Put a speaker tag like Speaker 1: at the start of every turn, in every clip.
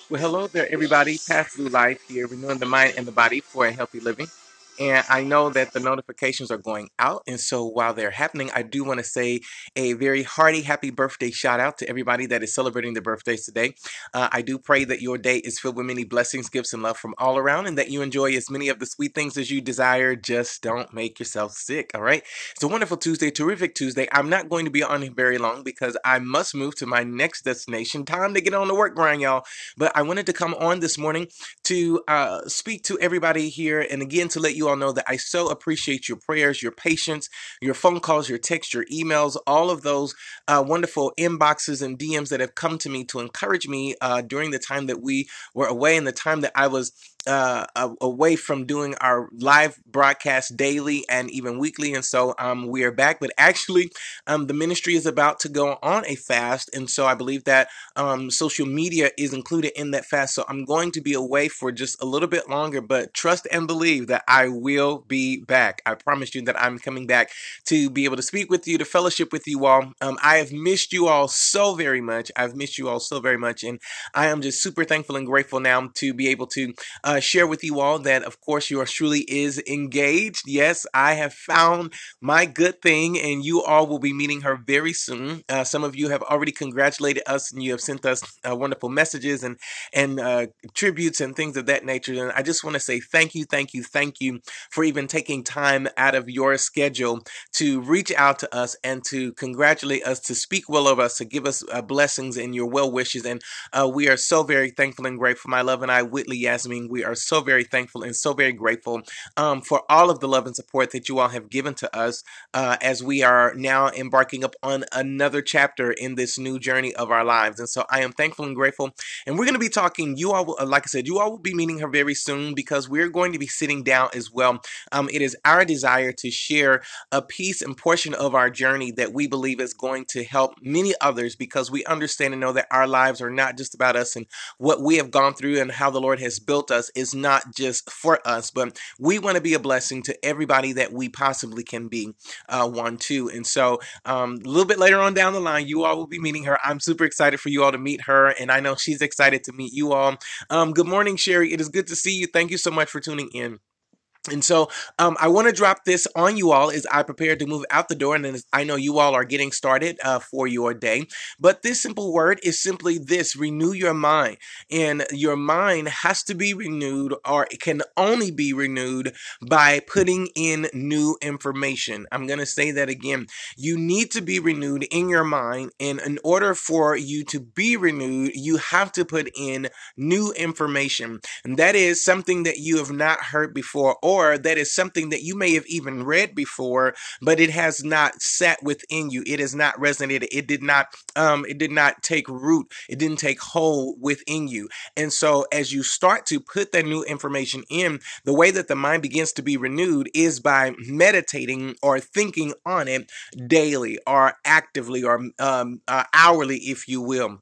Speaker 1: Well, hello there, everybody. Path Through Life here, renewing the mind and the body for a healthy living. And I know that the notifications are going out. And so while they're happening, I do want to say a very hearty happy birthday shout out to everybody that is celebrating their birthdays today. I do pray that your day is filled with many blessings, gifts, and love from all around, and that you enjoy as many of the sweet things as you desire. Just don't make yourself sick, all right? It's a wonderful Tuesday, terrific Tuesday. I'm not going to be on here very long because I must move to my next destination. Time to get on the work grind, y'all. But I wanted to come on this morning to speak to everybody here and again to let you all know that I so appreciate your prayers, your patience, your phone calls, your texts, your emails, all of those wonderful inboxes and DMs that have come to me to encourage me during the time that we were away and the time that I was away from doing our live broadcast daily and even weekly. And so we are back, but actually the ministry is about to go on a fast. And so I believe that social media is included in that fast. So I'm going to be away for just a little bit longer, but trust and believe that I will be back. I promise you that I'm coming back to be able to speak with you, to fellowship with you all. I have missed you all so very much. I've missed you all so very much. And I am just super thankful and grateful now to be able to share with you all that, of course, yours truly is engaged. Yes, I have found my good thing, and you all will be meeting her very soon. Some of you have already congratulated us, and you have sent us wonderful messages and tributes and things of that nature. And I just want to say thank you, thank you, thank you for even taking time out of your schedule to reach out to us and to congratulate us, to speak well of us, to give us blessings and your well wishes. And we are so very thankful and grateful. My love and I, Whitley Yasmin, we are so very thankful and so very grateful for all of the love and support that you all have given to us as we are now embarking up on another chapter in this new journey of our lives. And so I am thankful and grateful. And we're going to be talking, you all, like I said, you all will be meeting her very soon because we're going to be sitting down as well. It is our desire to share a piece and portion of our journey that we believe is going to help many others because we understand and know that our lives are not just about us, and what we have gone through and how the Lord has built us is not just for us, but we want to be a blessing to everybody that we possibly can be one too. And so a little bit later on down the line, you all will be meeting her. I'm super excited for you all to meet her, and I know she's excited to meet you all. Good morning, Sherry. It is good to see you. Thank you so much for tuning in. And so I want to drop this on you all as I prepare to move out the door. And then I know you all are getting started for your day. But this simple word is simply this: renew your mind. And your mind has to be renewed, or it can only be renewed by putting in new information. I'm going to say that again. You need to be renewed in your mind. And in order for you to be renewed, you have to put in new information. And that is something that you have not heard before, or that is something that you may have even read before, but it has not sat within you. It has not resonated. It did not take root. It didn't take hold within you. And so as you start to put that new information in, the way that the mind begins to be renewed is by meditating or thinking on it daily or actively or hourly, if you will.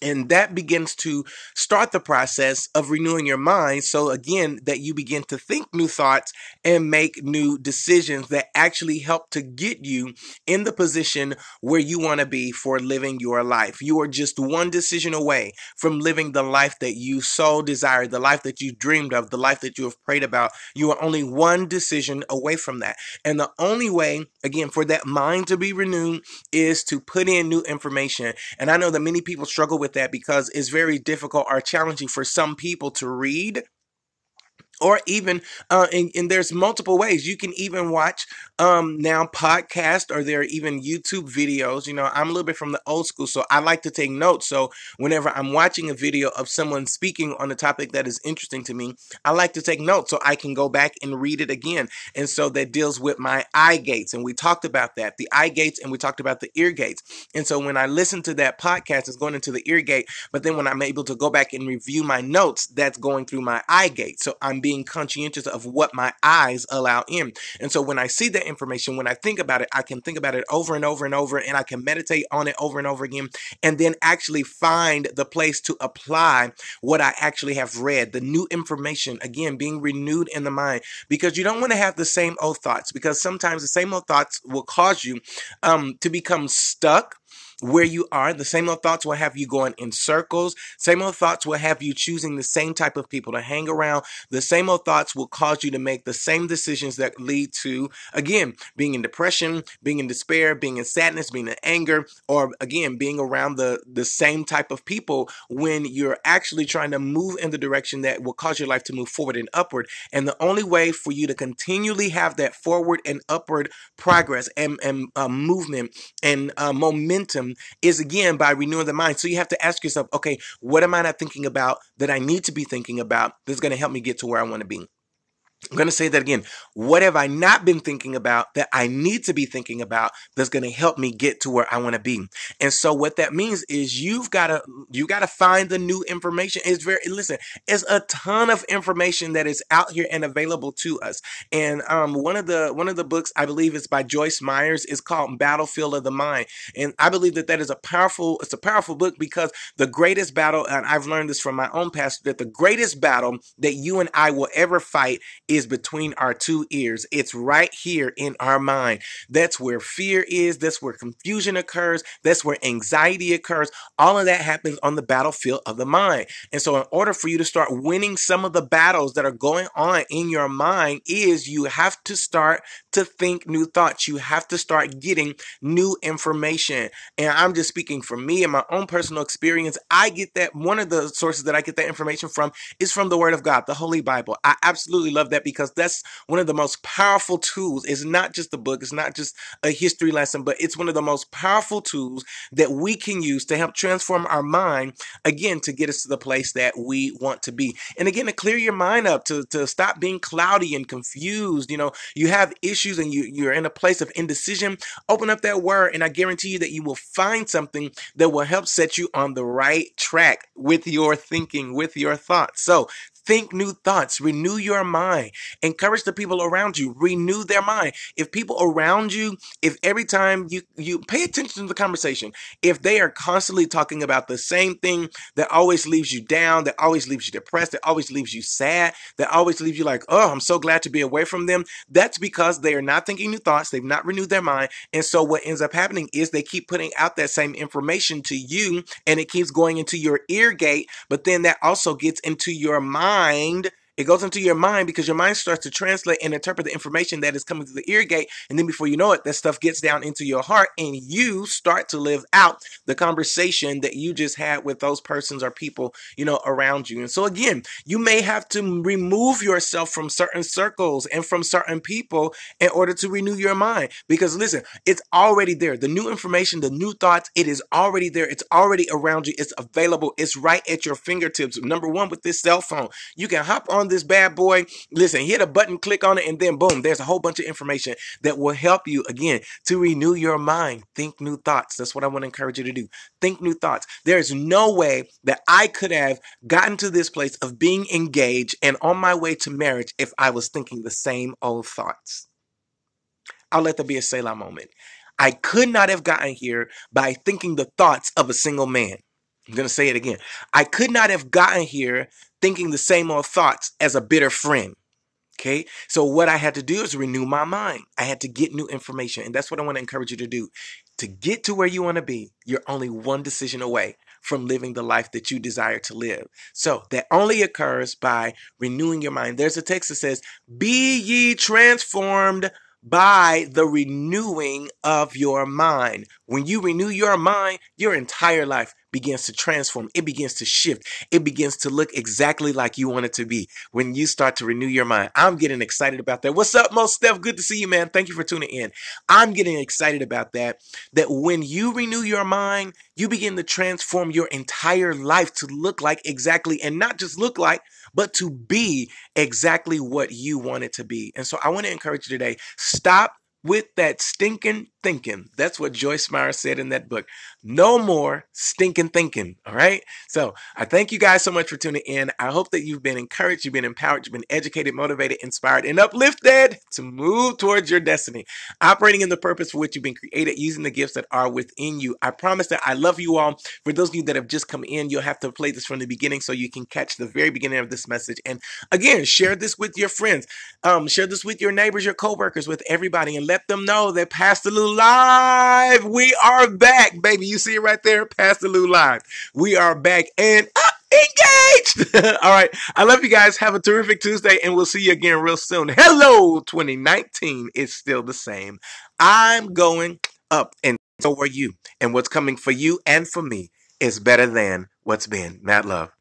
Speaker 1: And that begins to start the process of renewing your mind. So again, that you begin to think new thoughts and make new decisions that actually help to get you in the position where you want to be for living your life. You are just one decision away from living the life that you so desire, the life that you dreamed of, the life that you have prayed about. You are only one decision away from that. And the only way, again, for that mind to be renewed is to put in new information. And I know that many people struggle with that because it's very difficult or challenging for some people to read, or even and there's multiple ways you can even watch now podcast, or there are even YouTube videos. I'm a little bit from the old school, so I like to take notes. So whenever I'm watching a video of someone speaking on a topic that is interesting to me, I like to take notes so I can go back and read it again. And so that deals with my eye gates, and we talked about that, the eye gates, and we talked about the ear gates. And so when I listen to that podcast, it's going into the ear gate, but then when I'm able to go back and review my notes, that's going through my eye gate. So I'm being conscientious of what my eyes allow in. And so when I see that information, when I think about it, I can think about it over and over and over, and I can meditate on it over and over again, and then actually find the place to apply what I actually have read, the new information, again, being renewed in the mind. Because you don't want to have the same old thoughts, because sometimes the same old thoughts will cause you to become stuck. where you are. The same old thoughts will have you going in circles. Same old thoughts will have you choosing the same type of people to hang around. The same old thoughts will cause you to make the same decisions that lead to, again, being in depression, being in despair, being in sadness, being in anger, or again, being around the same type of people when you're actually trying to move in the direction that will cause your life to move forward and upward. And the only way for you to continually have that forward and upward progress and movement and momentum is again by renewing the mind. So you have to ask yourself, okay, what am I not thinking about that I need to be thinking about that's going to help me get to where I want to be? I'm going to say that again. What have I not been thinking about that I need to be thinking about that's going to help me get to where I want to be? And so what that means is you got to find the new information. Listen, it's a ton of information that is out here and available to us. And one of the books, I believe is by Joyce Myers, is called Battlefield of the Mind. And I believe that is it's a powerful book because the greatest battle, and I've learned this from my own pastor, that the greatest battle that you and I will ever fight is between our two ears. It's right here in our mind. That's where fear is. That's where confusion occurs. That's where anxiety occurs. All of that happens on the battlefield of the mind. And so in order for you to start winning some of the battles that are going on in your mind is you have to start to think new thoughts. You have to start getting new information. And I'm just speaking for me and my own personal experience. I get that one of the sources that I get that information from is from the Word of God, the Holy Bible. I absolutely love that because that's one of the most powerful tools. It's not just a book, it's not just a history lesson, but it's one of the most powerful tools that we can use to help transform our mind, again, to get us to the place that we want to be. And again, to clear your mind up, to stop being cloudy and confused. You have issues and you're in a place of indecision. Open up that word, and I guarantee you that you will find something that will help set you on the right track with your thinking, with your thoughts. So think new thoughts, renew your mind, encourage the people around you, renew their mind. If people around you, if every time you pay attention to the conversation, if they are constantly talking about the same thing that always leaves you down, that always leaves you depressed, that always leaves you sad, that always leaves you like, oh, I'm so glad to be away from them, that's because they are not thinking new thoughts, they've not renewed their mind. And so what ends up happening is they keep putting out that same information to you, and it keeps going into your ear gate, but then that also gets into your mind. It goes into your mind because your mind starts to translate and interpret the information that is coming through the ear gate. And then before you know it, that stuff gets down into your heart and you start to live out the conversation that you just had with those persons or people, around you. And so again, you may have to remove yourself from certain circles and from certain people in order to renew your mind. Because listen, it's already there. The new information, the new thoughts, it is already there. It's already around you. It's available. It's right at your fingertips. Number one, with this cell phone, you can hop on this bad boy, listen, hit a button, click on it, and then boom, there's a whole bunch of information that will help you, again, to renew your mind. Think new thoughts. That's what I want to encourage you to do. Think new thoughts. There's no way that I could have gotten to this place of being engaged and on my way to marriage if I was thinking the same old thoughts. I'll let there be a Selah moment. I could not have gotten here by thinking the thoughts of a single man. I'm going to say it again. I could not have gotten here thinking the same old thoughts as a bitter friend. Okay, so what I had to do is renew my mind. I had to get new information. And that's what I want to encourage you to do. To get to where you want to be, you're only one decision away from living the life that you desire to live. So that only occurs by renewing your mind. There's a text that says, be ye transformed by the renewing of your mind. When you renew your mind, your entire life begins to transform. It begins to shift. It begins to look exactly like you want it to be when you start to renew your mind. I'm getting excited about that. What's up, Mo Steph? Good to see you, man. Thank you for tuning in. I'm getting excited about that when you renew your mind, you begin to transform your entire life to look like exactly, and not just look like, but to be exactly what you want it to be. And so I want to encourage you today, stop with that stinking thinking. That's what Joyce Meyer said in that book. No more stinking thinking. All right. So I thank you guys so much for tuning in. I hope that you've been encouraged, you've been empowered, you've been educated, motivated, inspired, and uplifted to move towards your destiny, operating in the purpose for which you've been created, using the gifts that are within you. I promise that I love you all. For those of you that have just come in, you'll have to play this from the beginning so you can catch the very beginning of this message. And again, share this with your friends. Share this with your neighbors, your coworkers, with everybody, and let them know that Pastor Lou Live, we are back, baby. You see it right there, Pastor Lou Live. We are back and engaged. All right. I love you guys. Have a terrific Tuesday, and we'll see you again real soon. Hello, 2019 is still the same. I'm going up, and so are you. And what's coming for you and for me is better than what's been. Mad love.